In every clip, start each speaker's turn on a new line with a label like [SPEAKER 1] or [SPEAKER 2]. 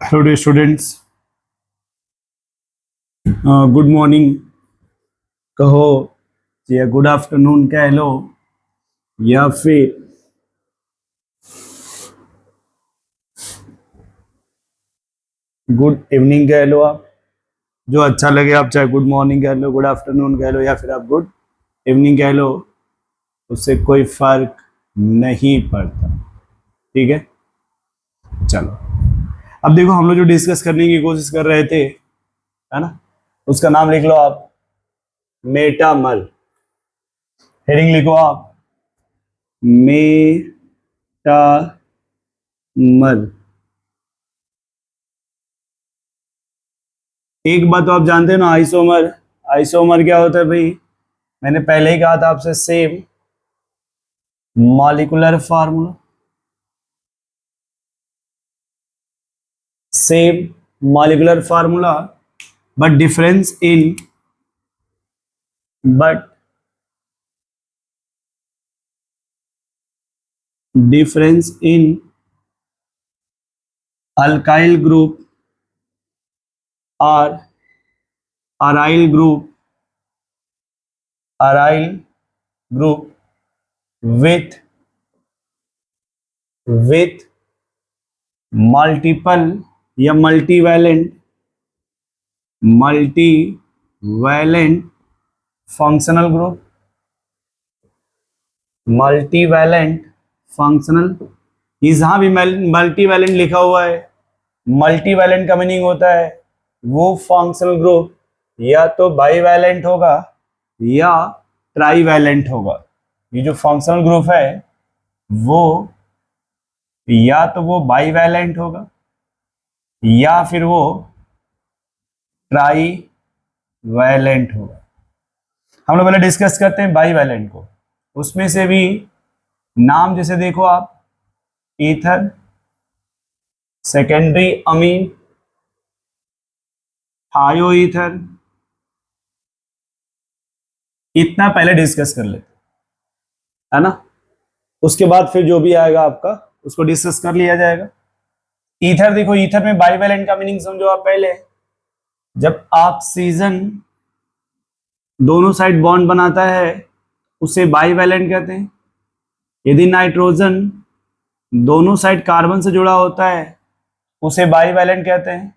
[SPEAKER 1] Hello day students, good morning कहो या good afternoon कह लो या फिर गुड इवनिंग कह लो। आप जो अच्छा लगे, आप चाहे गुड मॉर्निंग कह लो, गुड आफ्टरनून कह लो या फिर आप गुड इवनिंग कह लो, उससे कोई फर्क नहीं पड़ता। ठीक है, चलो अब देखो, हम लोग जो डिस्कस करने की कोशिश कर रहे थे, है ना, उसका नाम लिख लो आप, मेटामर। हेडिंग लिखो आप, मेटामर। एक बात तो आप जानते हो ना, आइसोमर। आइसोमर क्या होता है भाई? मैंने पहले ही कहा था आपसे, same molecular formula, same molecular formula, but difference in but difference in alkyl group और aryl group, aryl group with with multiple या multivalent functional group, multivalent functional. ये जहां भी मल्टीवैलेंट लिखा हुआ है, मल्टीवैलेंट का मीनिंग होता है वो फंक्शनल ग्रुप या तो बाईवैलेंट होगा या ट्राईवैलेंट होगा। ये जो फंक्शनल ग्रुप है वो या तो वो बाईवैलेंट होगा या फिर वो ट्राईवैलेंट होगा। हम लोग पहले डिस्कस करते हैं बाईवैलेंट को। उसमें से भी नाम जैसे देखो आप, ईथर, सेकेंडरी अमीन, थायो ईथर, इतना पहले डिस्कस कर लेते है ना। उसके बाद फिर जो भी आएगा आपका उसको डिस्कस कर लिया जाएगा। ईथर देखो, ईथर में बाईवैलेंट का मीनिंग समझो आप पहले। जब ऑक्सीजन दोनों साइड बॉन्ड बनाता है उसे बाईवैलेंट कहते हैं। यदि नाइट्रोजन दोनों साइड कार्बन से जुड़ा होता है उसे बाईवैलेंट कहते हैं।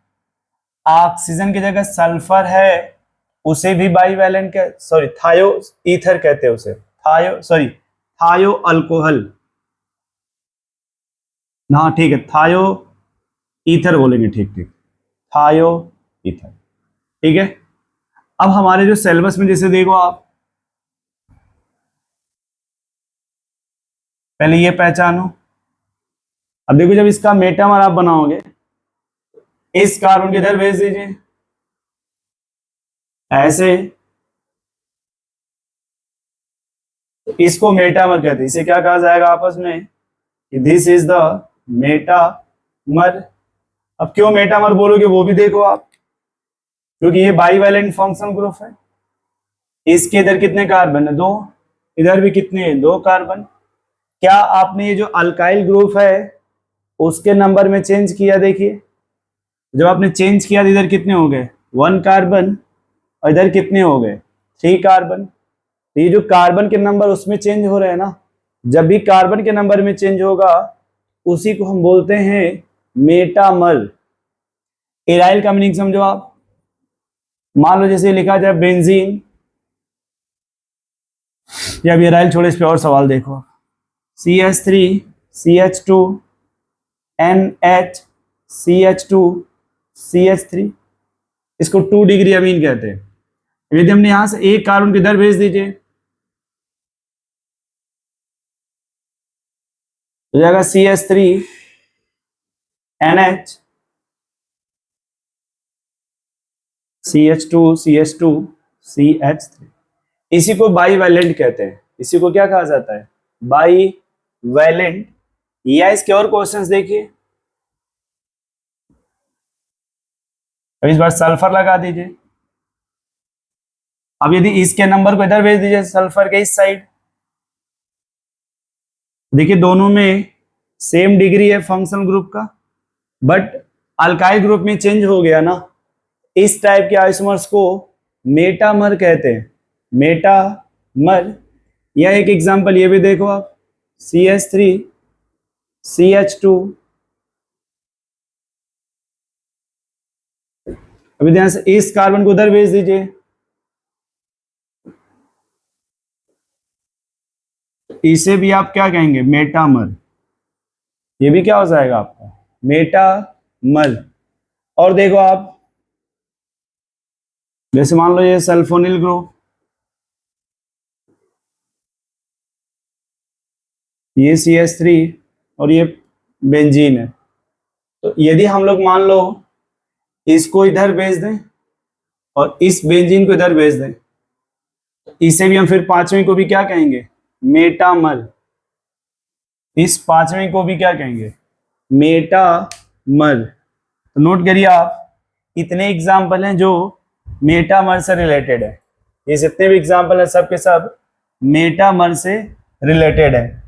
[SPEAKER 1] ऑक्सीजन की जगह सल्फर है उसे भी बाईवैलेंट सॉरी थायो ईथर कहते हैं उसे, थायो अल्कोहल। हाँ ठीक है, थायो ईथर बोलेंगे, ठीक ठीक, थायो ईथर। ठीक है, अब हमारे जो सिलेबस में जैसे देखो आप, पहले ये पहचानो। अब देखो, जब इसका मेटामर आप बनाओगे, इस कार्बन को इधर भेज दीजिए ऐसे, इसको मेटामर कहते हैं। इसे क्या कहा जाएगा आपस में कि दिस इज द मेटामर। अब क्यों मेटामर बोलोगे वो भी देखो आप, क्योंकि ये बाईवैलेंट फंक्शनल ग्रुप है। इसके इधर कितने कार्बन है? दो। इधर भी कितने हैं? दो कार्बन। क्या आपने ये जो अल्काइल ग्रुप है उसके नंबर में चेंज किया? देखिए, जब आपने चेंज किया तो इधर कितने हो गए? वन कार्बन, और इधर कितने हो गए? Three carbon. तो ये जो कार्बन के नंबर उसमें चेंज हो रहे हैं ना, जब भी कार्बन के नंबर में चेंज होगा उसी को हम बोलते हैं मेटामर। एराइल का मीनिंग समझो आप। मान लो जैसे लिखा जाए बेंजीन, या अब एराइल छोड़े, इस पे और सवाल देखो। CH3 CH2 NH CH2 CH3, इसको 2 डिग्री अमीन कहते हैं। यदि हमने यहां से एक कार्बन किधर भेज दीजिए, हो जाएगा CH3 NH CH2 CH2 CH3। इसी को बाईवैलेंट कहते हैं। इसी को क्या कहा जाता है? बाईवैलेंट। या इसके और क्वेश्चंस देखिए। अब इस बार सल्फर लगा दीजिए। अब यदि इसके नंबर को इधर भेज दीजिए, सल्फर के इस साइड, देखिए दोनों में सेम डिग्री है फंक्शनल ग्रुप का, बट अल्काइल ग्रुप में चेंज हो गया ना, इस टाइप के आइसोमर्स को मेटामर कहते हैं, मेटामर। यह एक एग्जांपल ये भी देखो आप, CH3 CH2। अभी ध्यान से इस कार्बन को उधर भेज दीजिए, इसे भी आप क्या कहेंगे, मेटामर। ये भी क्या हो जाएगा आपका, मेटामर। और देखो आप, जैसे मान लो ये सल्फोनिल ग्रुप, ये CH3 और ये बेंजीन है। तो यदि हम लोग मान लो इसको इधर भेज दें और इस बेंजीन को इधर भेज दें, तो इसे भी हम फिर पांचवें को भी क्या कहेंगे, मेटामर। इस पांचवें को भी क्या कहेंगे, मेटामर। तो नोट करिए आप, इतने एग्जाम्पल हैं जो मेटामर से रिलेटेड है। ये जितने भी एग्जाम्पल है सब के सब मेटामर से रिलेटेड है।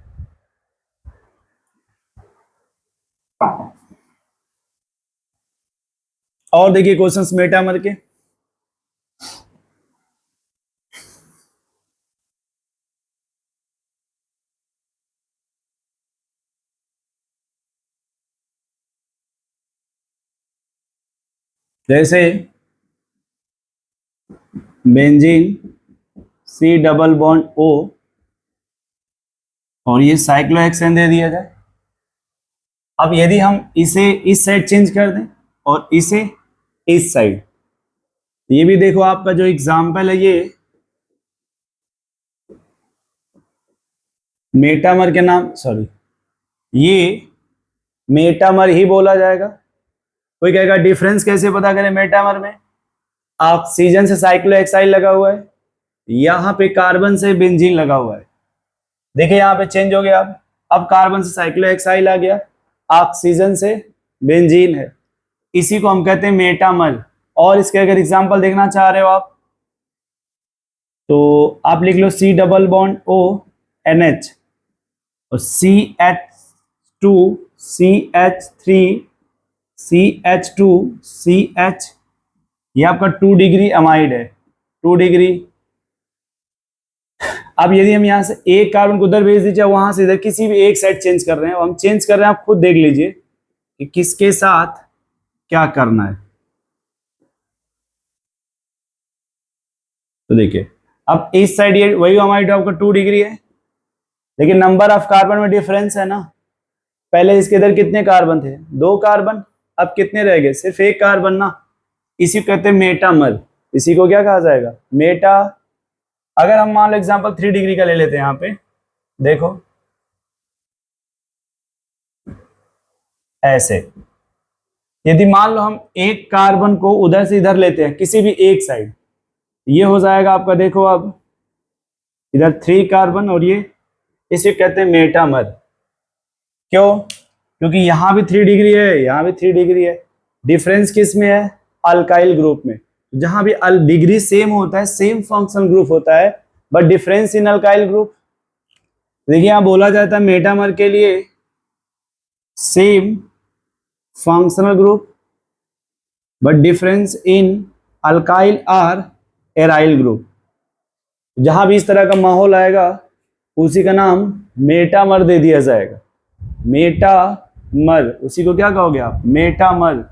[SPEAKER 1] और देखिए क्वेश्चंस मेटामर के, जैसे benzene C double bond O और ये साइक्लोहेक्सेन दे दिया जाए। अब यदि हम इसे इस साइड चेंज कर दें और इसे इस साइड, ये भी देखो आपका जो एग्जाम्पल है, ये मेटामर के नाम, सॉरी, ये मेटामर ही बोला जाएगा। कोई कहेगा डिफरेंस कैसे पता करें मेटामर में, ऑक्सीजन से साइक्लोहेक्साइड लगा हुआ है, यहाँ पे कार्बन से बेंजीन लगा हुआ है। देखिए यहाँ पे चेंज हो गया, अब कार्बन से साइक्लोहेक्साइड आ गया, ऑक्सीजन से बेंजीन है, इसी को हम कहते हैं मेटामर। और इसके अगर एग्जांपल देखना चाह रहे हो आप, तो आप लिख लो C double bond O NH और CH2 CH3 CH2 CH, ये आपका 2 डिग्री अमाइड है, 2 डिग्री। अब यदि हम यहाँ से एक कार्बन को उधर भेज दीजिए, वहां से इधर किसी भी एक साइड चेंज कर रहे हैं, हम चेंज कर रहे हैं, आप खुद देख लीजिए कि किसके साथ क्या करना है। तो देखिए अब इस साइड ये वही अमाइड आपका 2 डिग्री है, लेकिन नंबर ऑफ कार्बन में डिफरेंस है ना। पहले इसके इधर कितने कार्बन थे, 2 कार्बन, अब कितने रह गए, सिर्फ 1 कार्बन ना। इसी को कहते हैं मेटामर, इसी को क्या कहा जाएगा, मेटा। अगर हम मान लो एग्जांपल 3 डिग्री का ले लेते हैं, यहाँ पे देखो ऐसे, यदि मान लो हम एक कार्बन को उधर से इधर लेते हैं किसी भी एक साइड, ये हो जाएगा आपका, देखो अब इधर 3 कार्बन और ये, इसे कहते हैं मेटामर। क्यों, क्योंकि यहां भी 3 डिग्री है, यहां भी 3 डिग्री है। डिफरेंस किस में है, अल्काइल ग्रुप में। जहां भी डिग्री सेम होता है, सेम फंक्शनल ग्रुप होता है, but difference in alkyl group. देखिए यहां बोला जाता है मेटामर के लिए same functional group but difference in alkyl or aryl group. जहां भी इस तरह का माहौल आएगा उसी का नाम मेटामर दे दिया जाएगा, मेटामर। उसी को क्या कहोगे आप, मेटामर।